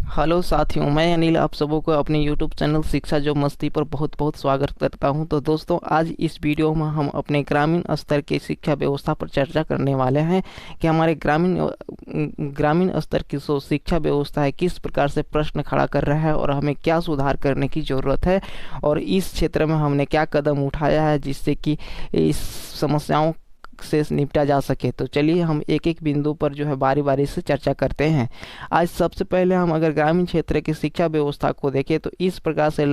Hello साथियों, मैं अनिल आप सबों को अपने यूट्यूब चैनल शिक्षा जो मस्ती पर बहुत बहुत स्वागत करता हूं। तो दोस्तों, आज इस वीडियो में हम अपने ग्रामीण स्तर की शिक्षा व्यवस्था पर चर्चा करने वाले हैं कि हमारे ग्रामीण स्तर की जो शिक्षा व्यवस्था है किस प्रकार से प्रश्न खड़ा कर रहा है और हमें क्या सुधार करने की ज़रूरत है, और इस क्षेत्र में हमने क्या कदम उठाया है जिससे कि इस समस्याओं से निपटा जा सके। तो चलिए हम एक एक बिंदु पर जो है बारी बारी से चर्चा करते हैं। आज सबसे पहले हम अगर ग्रामीण क्षेत्र की शिक्षा व्यवस्था को देखें तो इस प्रकार से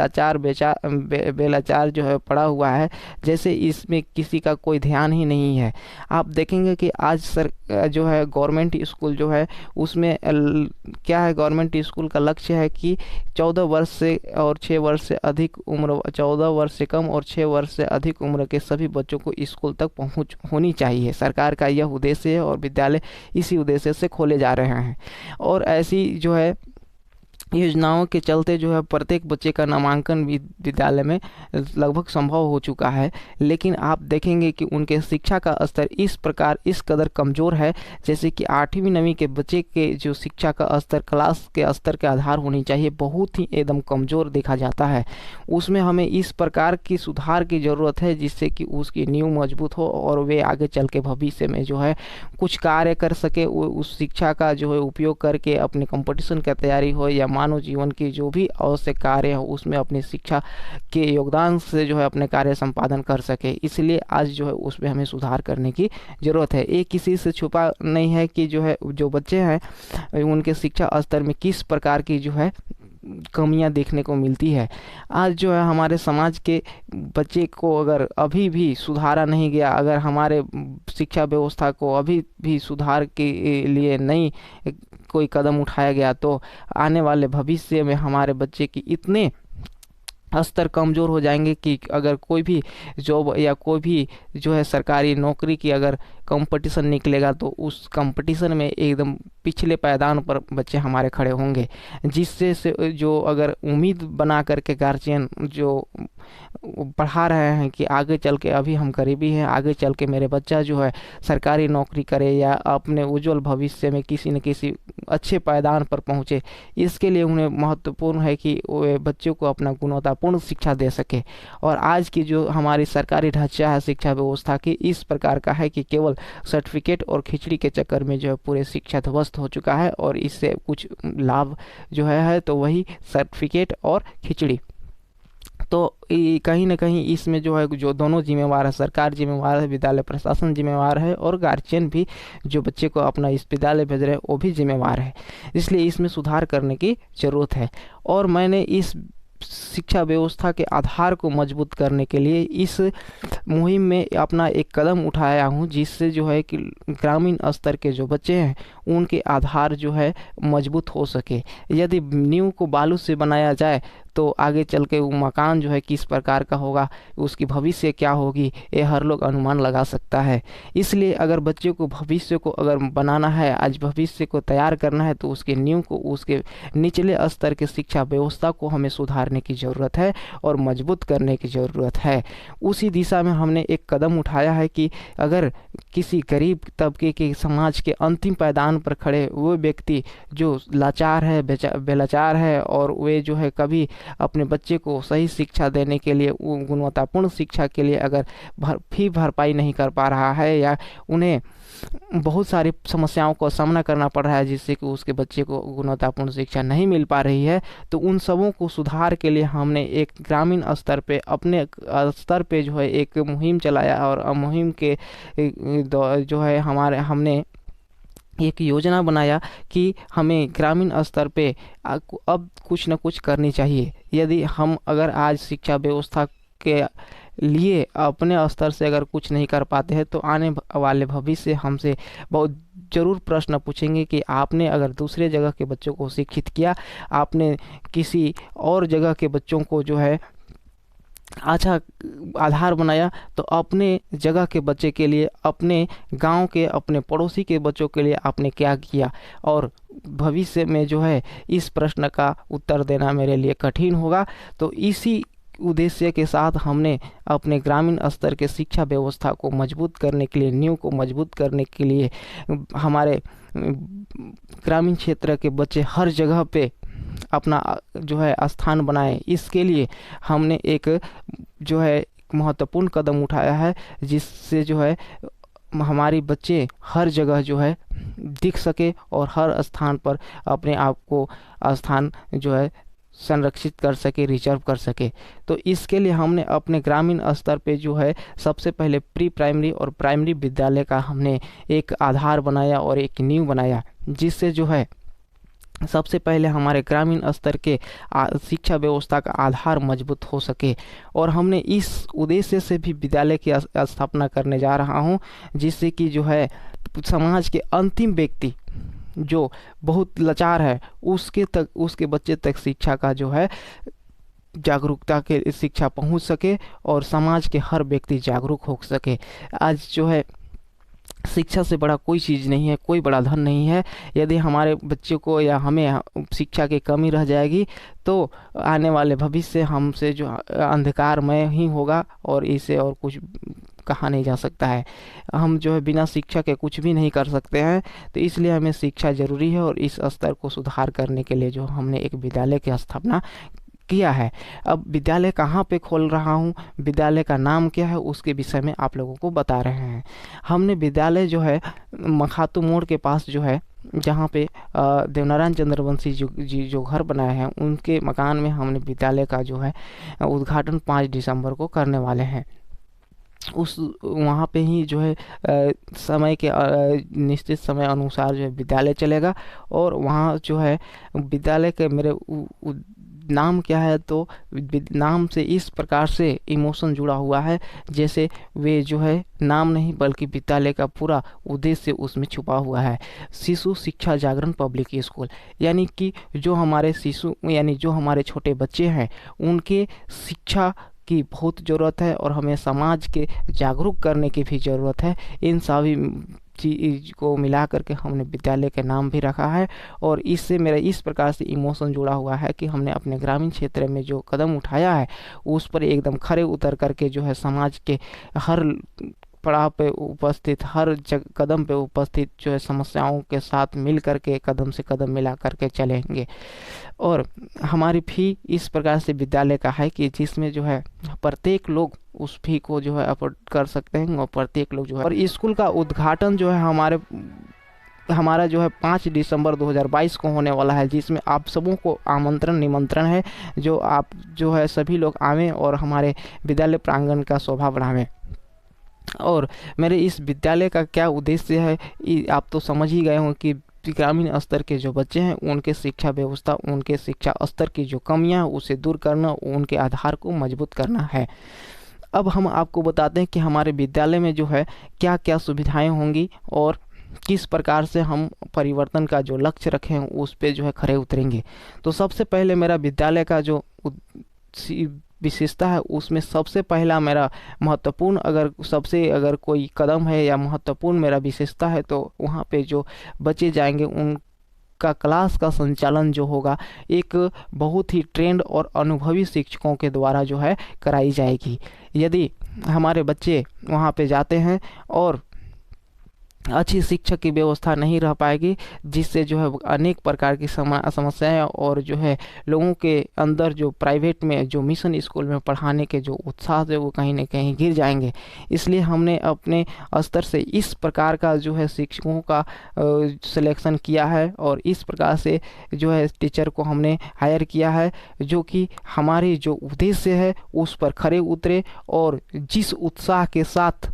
बेलाचार जो है पड़ा हुआ है, जैसे इसमें किसी का कोई ध्यान ही नहीं है। आप देखेंगे कि आज जो है गवर्नमेंट स्कूल जो है उसमें क्या है, गवर्नमेंट स्कूल का लक्ष्य है कि 14 वर्ष से और 6 वर्ष से अधिक उम्र 14 वर्ष से कम और 6 वर्ष से अधिक उम्र के सभी बच्चों को स्कूल तक पहुंच होनी चाहिए। सरकार का यह उद्देश्य है और विद्यालय इसी उद्देश्य से खोले जा रहे हैं। और ऐसी जो है योजनाओं के चलते जो है प्रत्येक बच्चे का नामांकन विद्यालय में लगभग संभव हो चुका है। लेकिन आप देखेंगे कि उनके शिक्षा का स्तर इस कदर कमज़ोर है, जैसे कि 8वीं 9वीं के बच्चे के जो शिक्षा का स्तर क्लास के स्तर के आधार होनी चाहिए बहुत ही एकदम कमज़ोर देखा जाता है। उसमें हमें इस प्रकार की सुधार की ज़रूरत है जिससे कि उसकी नींव मजबूत हो और वे आगे चल के भविष्य में जो है कुछ कार्य कर सके। उस शिक्षा का जो है उपयोग करके अपने कंपटीशन की तैयारी हो या मानव जीवन की जो भी आवश्यक कार्य हो उसमें अपनी शिक्षा के योगदान से जो है अपने कार्य संपादन कर सके। इसलिए आज जो है उसमें हमें सुधार करने की ज़रूरत है। ये किसी से छुपा नहीं है कि जो है जो बच्चे हैं उनके शिक्षा स्तर में किस प्रकार की जो है कमियां देखने को मिलती है। आज जो है हमारे समाज के बच्चे को अगर अभी भी सुधारा नहीं गया, अगर हमारे शिक्षा व्यवस्था को अभी भी सुधार के लिए नहीं कोई कदम उठाया गया, तो आने वाले भविष्य में हमारे बच्चे की इतने स्तर कमज़ोर हो जाएंगे कि अगर कोई भी जॉब या कोई भी जो है सरकारी नौकरी की अगर कंपटीशन निकलेगा तो उस कंपटीशन में एकदम पिछले पायदान पर बच्चे हमारे खड़े होंगे। जिससे से जो अगर उम्मीद बना करके गार्जियन जो पढ़ा रहे हैं कि आगे चल के अभी हम गरीबी हैं, आगे चल के मेरे बच्चा जो है सरकारी नौकरी करे या अपने उज्जवल भविष्य में किसी न किसी अच्छे पायदान पर पहुँचे, इसके लिए उन्हें महत्वपूर्ण है कि वे बच्चों को अपना गुणवत्तापूर्ण शिक्षा दे सके। और आज की जो हमारी सरकारी ढांचा है शिक्षा व्यवस्था की इस प्रकार का है कि केवल सर्टिफिकेट और खिचड़ी के चक्कर में जो है पूरे शिक्षा ध्वस्त हो चुका है, और इससे कुछ लाभ जो है तो वही सर्टिफिकेट और खिचड़ी। तो कहीं ना कहीं इसमें जो है जो दोनों जिम्मेवार है, सरकार जिम्मेवार है, विद्यालय प्रशासन जिम्मेवार है, और गार्जियन भी जो बच्चे को अपना इस विद्यालय भेज रहे हैं वो भी जिम्मेवार है। इसलिए इसमें सुधार करने की ज़रूरत है। और मैंने इस शिक्षा व्यवस्था के आधार को मजबूत करने के लिए इस मुहिम में अपना एक कदम उठाया हूँ, जिससे जो है कि ग्रामीण स्तर के जो बच्चे हैं उनके आधार जो है मजबूत हो सके। यदि नींव को बालू से बनाया जाए तो आगे चल के वो मकान जो है किस प्रकार का होगा, उसकी भविष्य क्या होगी, ये हर लोग अनुमान लगा सकता है। इसलिए अगर बच्चे को भविष्य को अगर बनाना है, आज भविष्य को तैयार करना है, तो उसके नींव को उसके निचले स्तर के शिक्षा व्यवस्था को हमें सुधारने की ज़रूरत है और मजबूत करने की ज़रूरत है। उसी दिशा में हमने एक कदम उठाया है कि अगर किसी गरीब तबके के समाज के अंतिम पायदान पर खड़े वो व्यक्ति जो लाचार है, बेलाचार है, और वे जो है कभी अपने बच्चे को सही शिक्षा देने के लिए, गुणवत्तापूर्ण शिक्षा के लिए अगर फी भरपाई नहीं कर पा रहा है या उन्हें बहुत सारी समस्याओं का सामना करना पड़ रहा है जिससे कि उसके बच्चे को गुणवत्तापूर्ण शिक्षा नहीं मिल पा रही है, तो उन सबों को सुधार के लिए हमने एक ग्रामीण स्तर पे अपने स्तर पे जो है एक मुहिम चलाया। और मुहिम के जो है हमने एक योजना बनाया कि हमें ग्रामीण स्तर पे अब कुछ न कुछ करनी चाहिए। यदि हम अगर आज शिक्षा व्यवस्था के लिए अपने स्तर से अगर कुछ नहीं कर पाते हैं तो आने वाले भविष्य हमसे बहुत ज़रूर प्रश्न पूछेंगे कि आपने अगर दूसरे जगह के बच्चों को शिक्षित किया, आपने किसी और जगह के बच्चों को जो है अच्छा आधार बनाया, तो अपने जगह के बच्चे के लिए, अपने गांव के, अपने पड़ोसी के बच्चों के लिए आपने क्या किया। और भविष्य में जो है इस प्रश्न का उत्तर देना मेरे लिए कठिन होगा। तो इसी उद्देश्य के साथ हमने अपने ग्रामीण स्तर के शिक्षा व्यवस्था को मजबूत करने के लिए, नींव को मजबूत करने के लिए हमारे ग्रामीण क्षेत्र के बच्चे हर जगह पे अपना जो है स्थान बनाए, इसके लिए हमने एक जो है महत्वपूर्ण कदम उठाया है, जिससे जो है हमारी बच्चे हर जगह जो है दिख सके और हर स्थान पर अपने आप को स्थान जो है संरक्षित कर सके, रिजर्व कर सके। तो इसके लिए हमने अपने ग्रामीण स्तर पे जो है सबसे पहले प्री प्राइमरी और प्राइमरी विद्यालय का हमने एक आधार बनाया और एक नींव बनाया, जिससे जो है सबसे पहले हमारे ग्रामीण स्तर के शिक्षा व्यवस्था का आधार मजबूत हो सके। और हमने इस उद्देश्य से भी विद्यालय की स्थापना करने जा रहा हूं, जिससे कि जो है समाज के अंतिम व्यक्ति जो बहुत लाचार है उसके बच्चे तक शिक्षा का जो है जागरूकता के शिक्षा पहुंच सके और समाज के हर व्यक्ति जागरूक हो सके। आज जो है शिक्षा से बड़ा कोई चीज़ नहीं है, कोई बड़ा धन नहीं है। यदि हमारे बच्चे को या हमें शिक्षा की कमी रह जाएगी तो आने वाले भविष्य हमसे जो अंधकारमय ही होगा और इसे और कुछ कहा नहीं जा सकता है। हम जो है बिना शिक्षा के कुछ भी नहीं कर सकते हैं। तो इसलिए हमें शिक्षा ज़रूरी है और इस स्तर को सुधार करने के लिए जो हमने एक विद्यालय की स्थापना किया है। अब विद्यालय कहाँ पे खोल रहा हूँ, विद्यालय का नाम क्या है, उसके विषय में आप लोगों को बता रहे हैं। हमने विद्यालय जो है मखातू मोड़ के पास जो है, जहाँ पे देवनारायण चंद्रवंशी जी जो घर बनाए हैं, उनके मकान में हमने विद्यालय का जो है उद्घाटन 5 दिसंबर को करने वाले हैं। उस वहाँ पे ही जो है समय के निश्चित समय अनुसार जो है विद्यालय चलेगा। और वहाँ जो है विद्यालय के मेरे नाम क्या है, तो नाम से इस प्रकार से इमोशन जुड़ा हुआ है, जैसे वे जो है नाम नहीं बल्कि विद्यालय का पूरा उद्देश्य उसमें छुपा हुआ है। शिशु शिक्षा जागरण पब्लिक स्कूल, यानी कि जो हमारे शिशु यानी जो हमारे छोटे बच्चे हैं उनके शिक्षा की बहुत ज़रूरत है और हमें समाज के जागरूक करने की भी ज़रूरत है। इन सभी चीज़ को मिला करके हमने विद्यालय के नाम भी रखा है। और इससे मेरा इस प्रकार से इमोशन जुड़ा हुआ है कि हमने अपने ग्रामीण क्षेत्र में जो कदम उठाया है उस पर एकदम खरे उतर करके जो है समाज के हर पड़ाव पे उपस्थित, हर कदम पे उपस्थित जो है समस्याओं के साथ मिल करके कदम से कदम मिला करके चलेंगे। और हमारी फी इस प्रकार से विद्यालय का है कि जिसमें जो है प्रत्येक लोग उस फी को जो है अफोर्ड कर सकते हैं और प्रत्येक लोग जो है, और स्कूल का उद्घाटन जो है हमारा जो है 5 दिसंबर 2022 को होने वाला है, जिसमें आप सबों को निमंत्रण है। जो आप जो है सभी लोग आवें और हमारे विद्यालय प्रांगण का शोभा बढ़ावें। और मेरे इस विद्यालय का क्या उद्देश्य है आप तो समझ ही गए हों कि ग्रामीण स्तर के जो बच्चे हैं उनके शिक्षा व्यवस्था, उनके शिक्षा स्तर की जो कमियां हैं उसे दूर करना, उनके आधार को मजबूत करना है। अब हम आपको बताते हैं कि हमारे विद्यालय में जो है क्या क्या सुविधाएं होंगी और किस प्रकार से हम परिवर्तन का जो लक्ष्य रखे हैं उस पे जो है खरे उतरेंगे। तो सबसे पहले मेरा विद्यालय का जो विशेषता है उसमें सबसे पहला मेरा महत्वपूर्ण अगर कोई कदम है या महत्वपूर्ण मेरा विशेषता है तो वहाँ पे जो बच्चे जाएंगे उनका क्लास का संचालन जो होगा एक बहुत ही ट्रेंड और अनुभवी शिक्षकों के द्वारा जो है कराई जाएगी। यदि हमारे बच्चे वहाँ पे जाते हैं और अच्छी शिक्षा की व्यवस्था नहीं रह पाएगी, जिससे जो है अनेक प्रकार की समस्याएं और जो है लोगों के अंदर जो प्राइवेट में जो मिशन स्कूल में पढ़ाने के जो उत्साह है वो कहीं ना कहीं गिर जाएंगे। इसलिए हमने अपने स्तर से इस प्रकार का जो है शिक्षकों का सिलेक्शन किया है और इस प्रकार से जो है टीचर को हमने हायर किया है, जो कि हमारे जो उद्देश्य है उस पर खरे उतरे और जिस उत्साह के साथ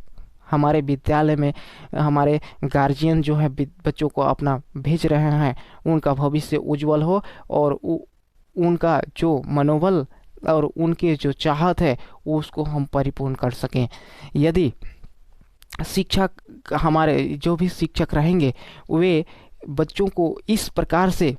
हमारे विद्यालय में हमारे गार्जियन जो है बच्चों को अपना भेज रहे हैं उनका भविष्य उज्जवल हो और उनका जो मनोबल और उनके जो चाहत है उसको हम परिपूर्ण कर सकें। यदि शिक्षक हमारे जो भी शिक्षक रहेंगे वे बच्चों को इस प्रकार से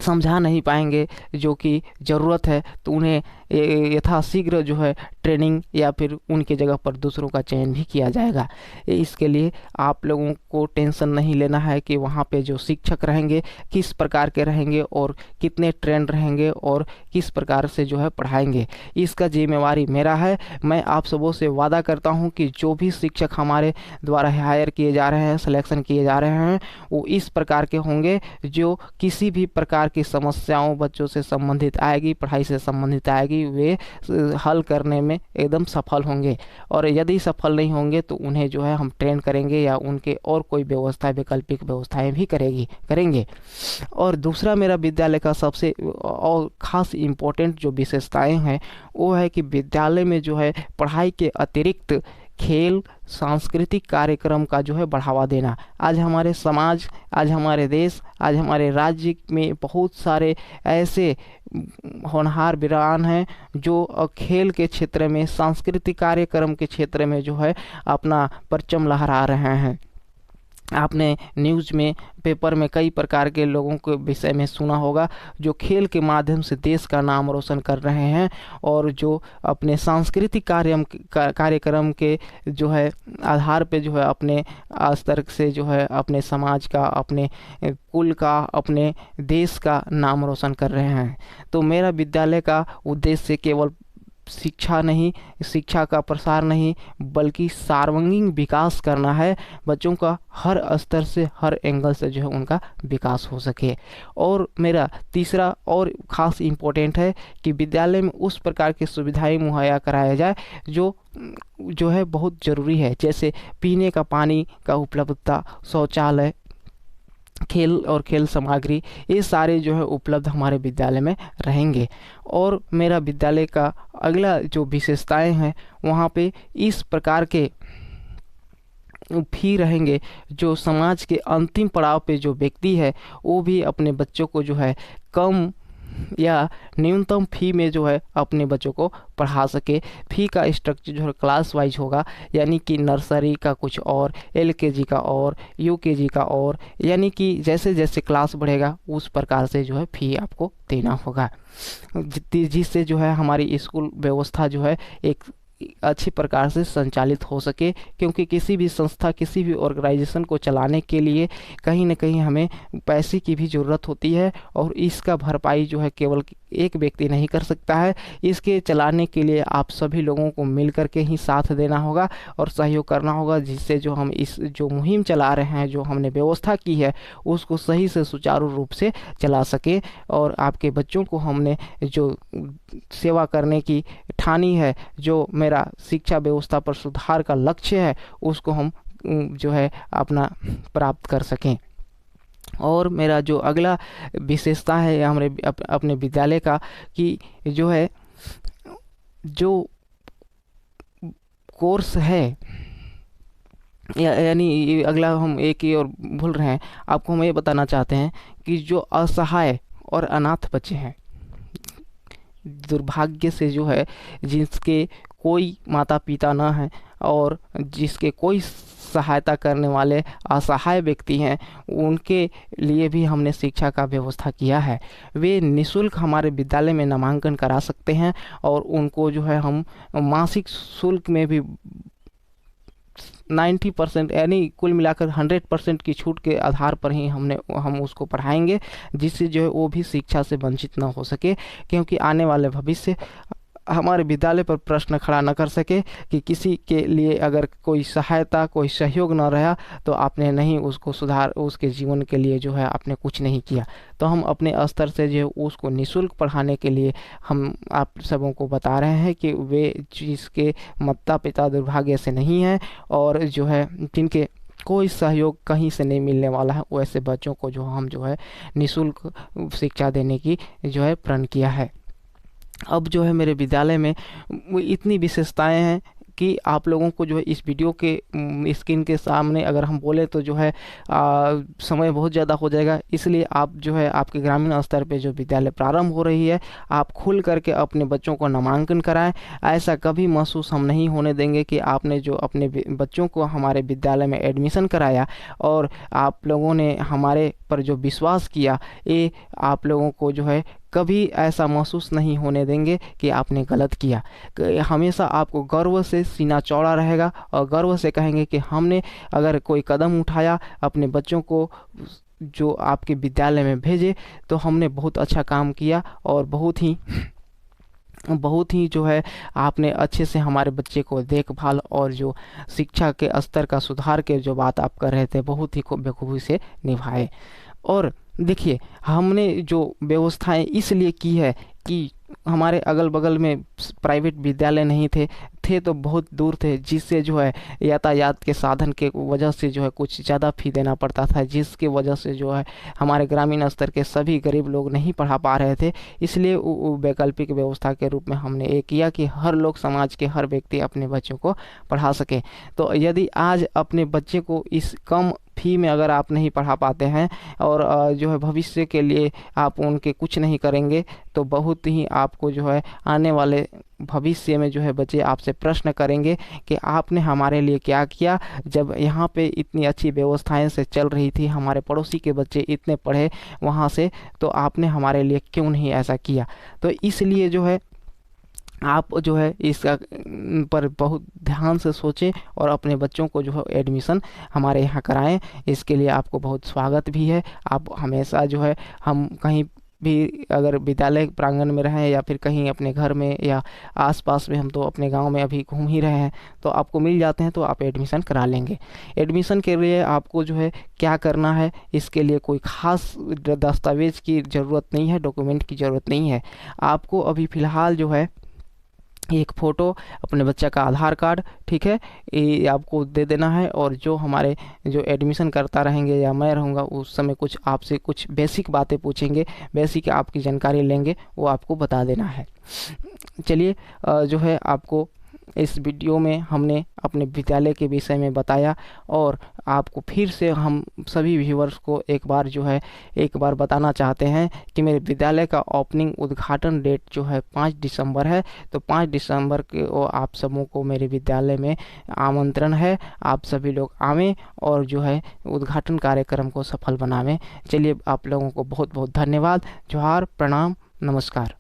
समझा नहीं पाएंगे जो कि ज़रूरत है, तो उन्हें यथाशीघ्र जो है ट्रेनिंग या फिर उनके जगह पर दूसरों का चयन भी किया जाएगा। इसके लिए आप लोगों को टेंशन नहीं लेना है कि वहाँ पे जो शिक्षक रहेंगे किस प्रकार के रहेंगे और कितने ट्रेंड रहेंगे और किस प्रकार से जो है पढ़ाएंगे। इसका जिम्मेवारी मेरा है। मैं आप सबों से वादा करता हूँ कि जो भी शिक्षक हमारे द्वारा हायर किए जा रहे हैं, सिलेक्शन किए जा रहे हैं, वो इस प्रकार के होंगे जो किसी भी प्रकार की समस्याओं बच्चों से संबंधित आएगी, पढ़ाई से संबंधित आएगी, वे हल करने में एकदम सफल होंगे। और यदि सफल नहीं होंगे तो उन्हें जो है हम ट्रेन करेंगे या उनके और कोई व्यवस्था, वैकल्पिक व्यवस्थाएं भी करेंगे। और दूसरा मेरा विद्यालय का सबसे और ख़ास इम्पोर्टेंट जो विशेषताएं हैं वो है कि विद्यालय में जो है पढ़ाई के अतिरिक्त खेल, सांस्कृतिक कार्यक्रम का जो है बढ़ावा देना। आज हमारे समाज, आज हमारे देश, आज हमारे राज्य में बहुत सारे ऐसे होनहार वीरान हैं जो खेल के क्षेत्र में, सांस्कृतिक कार्यक्रम के क्षेत्र में जो है अपना परचम लहरा रहे हैं। आपने न्यूज़ में, पेपर में कई प्रकार के लोगों के विषय में सुना होगा जो खेल के माध्यम से देश का नाम रोशन कर रहे हैं और जो अपने सांस्कृतिक कार्यक्रम के जो है आधार पे जो है अपने स्तर से जो है अपने समाज का, अपने कुल का, अपने देश का नाम रोशन कर रहे हैं। तो मेरा विद्यालय का उद्देश्य केवल शिक्षा नहीं, शिक्षा का प्रसार नहीं, बल्कि सर्वांगीण विकास करना है। बच्चों का हर स्तर से, हर एंगल से जो है उनका विकास हो सके। और मेरा तीसरा और ख़ास इम्पोर्टेंट है कि विद्यालय में उस प्रकार की सुविधाएं मुहैया कराया जाए जो है बहुत ज़रूरी है, जैसे पीने का पानी का उपलब्धता, शौचालय, खेल और खेल सामग्री, ये सारे जो है उपलब्ध हमारे विद्यालय में रहेंगे। और मेरा विद्यालय का अगला जो विशेषताएं हैं वहाँ पे इस प्रकार के भी रहेंगे जो समाज के अंतिम पड़ाव पे जो व्यक्ति है वो भी अपने बच्चों को जो है कम या न्यूनतम फी में जो है अपने बच्चों को पढ़ा सके। फी का स्ट्रक्चर जो है क्लास वाइज होगा, यानी कि नर्सरी का कुछ और, एलकेजी का और, यूकेजी का और, यानी कि जैसे जैसे क्लास बढ़ेगा उस प्रकार से जो है फी आपको देना होगा, जिससे जो है हमारी स्कूल व्यवस्था जो है एक अच्छी प्रकार से संचालित हो सके। क्योंकि किसी भी संस्था, किसी भी ऑर्गेनाइजेशन को चलाने के लिए कहीं ना कहीं हमें पैसे की भी ज़रूरत होती है और इसका भरपाई जो है केवल एक व्यक्ति नहीं कर सकता है। इसके चलाने के लिए आप सभी लोगों को मिल कर के ही साथ देना होगा और सहयोग करना होगा, जिससे जो हम इस जो मुहिम चला रहे हैं, जो हमने व्यवस्था की है, उसको सही से सुचारू रूप से चला सके। और आपके बच्चों को हमने जो सेवा करने की ठानी है, जो मेरा शिक्षा व्यवस्था पर सुधार का लक्ष्य है, उसको हम जो है अपना प्राप्त कर सकें। और मेरा जो अगला विशेषता है हमारे अपने विद्यालय का कि जो है जो कोर्स है यानी अगला हम एक ही और भूल रहे हैं, आपको हम ये बताना चाहते हैं कि जो असहाय और अनाथ बच्चे हैं, दुर्भाग्य से जो है जिसके कोई माता पिता न हैं और जिसके कोई सहायता करने वाले असहाय व्यक्ति हैं, उनके लिए भी हमने शिक्षा का व्यवस्था किया है। वे निःशुल्क हमारे विद्यालय में नामांकन करा सकते हैं और उनको जो है हम मासिक शुल्क में भी 90% यानी कुल मिलाकर 100% की छूट के आधार पर ही हम उसको पढ़ाएंगे, जिससे जो है वो भी शिक्षा से वंचित ना हो सके। क्योंकि आने वाले भविष्य हमारे विद्यालय पर प्रश्न खड़ा न कर सके कि किसी के लिए अगर कोई सहायता, कोई सहयोग न रहा तो आपने नहीं उसको सुधार, उसके जीवन के लिए जो है आपने कुछ नहीं किया। तो हम अपने स्तर से जो है उसको निःशुल्क पढ़ाने के लिए हम आप सबों को बता रहे हैं कि वे जिसके माता पिता दुर्भाग्य से नहीं हैं और जो है जिनके कोई सहयोग कहीं से नहीं मिलने वाला है, वैसे बच्चों को जो हम जो है निःशुल्क शिक्षा देने की जो है प्रण किया है। अब जो है मेरे विद्यालय में इतनी विशेषताएं हैं कि आप लोगों को जो है इस वीडियो के स्क्रीन के सामने अगर हम बोले तो जो है समय बहुत ज़्यादा हो जाएगा। इसलिए आप जो है आपके ग्रामीण स्तर पे जो विद्यालय प्रारंभ हो रही है, आप खुल करके अपने बच्चों को नामांकन कराएं। ऐसा कभी महसूस हम नहीं होने देंगे कि आपने जो अपने बच्चों को हमारे विद्यालय में एडमिशन कराया और आप लोगों ने हमारे पर जो विश्वास किया, ये आप लोगों को जो है कभी ऐसा महसूस नहीं होने देंगे कि आपने गलत किया। हमेशा आपको गर्व से सीना चौड़ा रहेगा और गर्व से कहेंगे कि हमने अगर कोई कदम उठाया अपने बच्चों को जो आपके विद्यालय में भेजे तो हमने बहुत अच्छा काम किया और बहुत ही जो है आपने अच्छे से हमारे बच्चे को देखभाल और जो शिक्षा के स्तर का सुधार के जो बात आप कर रहे थे बहुत ही बखूबी से निभाए। और देखिए हमने जो व्यवस्थाएं इसलिए की है कि हमारे अगल बगल में प्राइवेट विद्यालय नहीं थे तो बहुत दूर थे, जिससे जो है यातायात के साधन के वजह से जो है कुछ ज़्यादा फ़ी देना पड़ता था, जिसकी वजह से जो है हमारे ग्रामीण स्तर के सभी गरीब लोग नहीं पढ़ा पा रहे थे। इसलिए वैकल्पिक व्यवस्था के रूप में हमने ये किया कि हर लोग समाज के हर व्यक्ति अपने बच्चों को पढ़ा सके। तो यदि आज अपने बच्चे को इस कम फ़ी में अगर आप नहीं पढ़ा पाते हैं और जो है भविष्य के लिए आप उनके कुछ नहीं करेंगे तो बहुत ही आपको जो है आने वाले भविष्य में जो है बच्चे आपसे प्रश्न करेंगे कि आपने हमारे लिए क्या किया, जब यहाँ पे इतनी अच्छी व्यवस्थाएं से चल रही थी, हमारे पड़ोसी के बच्चे इतने पढ़े वहाँ से, तो आपने हमारे लिए क्यों नहीं ऐसा किया। तो इसलिए जो है आप जो है इसका पर बहुत ध्यान से सोचें और अपने बच्चों को जो है एडमिशन हमारे यहाँ कराएं। इसके लिए आपको बहुत स्वागत भी है। आप हमेशा जो है हम कहीं भी अगर विद्यालय प्रांगण में रहें या फिर कहीं अपने घर में या आसपास में, हम तो अपने गांव में अभी घूम ही रहे हैं, तो आपको मिल जाते हैं तो आप एडमिशन करा लेंगे। एडमिशन के लिए आपको जो है क्या करना है, इसके लिए कोई ख़ास दस्तावेज़ की ज़रूरत नहीं है, डॉक्यूमेंट की ज़रूरत नहीं है। आपको अभी फ़िलहाल जो है एक फ़ोटो अपने बच्चा का आधार कार्ड, ठीक है, ये आपको दे देना है। और जो हमारे जो एडमिशन करता रहेंगे या मैं रहूँगा उस समय कुछ आपसे कुछ बेसिक बातें पूछेंगे, बेसिक आपकी जानकारी लेंगे, वो आपको बता देना है। चलिए जो है आपको इस वीडियो में हमने अपने विद्यालय के विषय में बताया और आपको फिर से हम सभी व्यूअर्स को एक बार बताना चाहते हैं कि मेरे विद्यालय का ओपनिंग उद्घाटन डेट जो है 5 दिसंबर है। तो 5 दिसंबर को आप सबों को मेरे विद्यालय में आमंत्रण है। आप सभी लोग आवें और जो है उद्घाटन कार्यक्रम को सफल बनावें। चलिए आप लोगों को बहुत बहुत धन्यवाद। जोहार, प्रणाम, नमस्कार।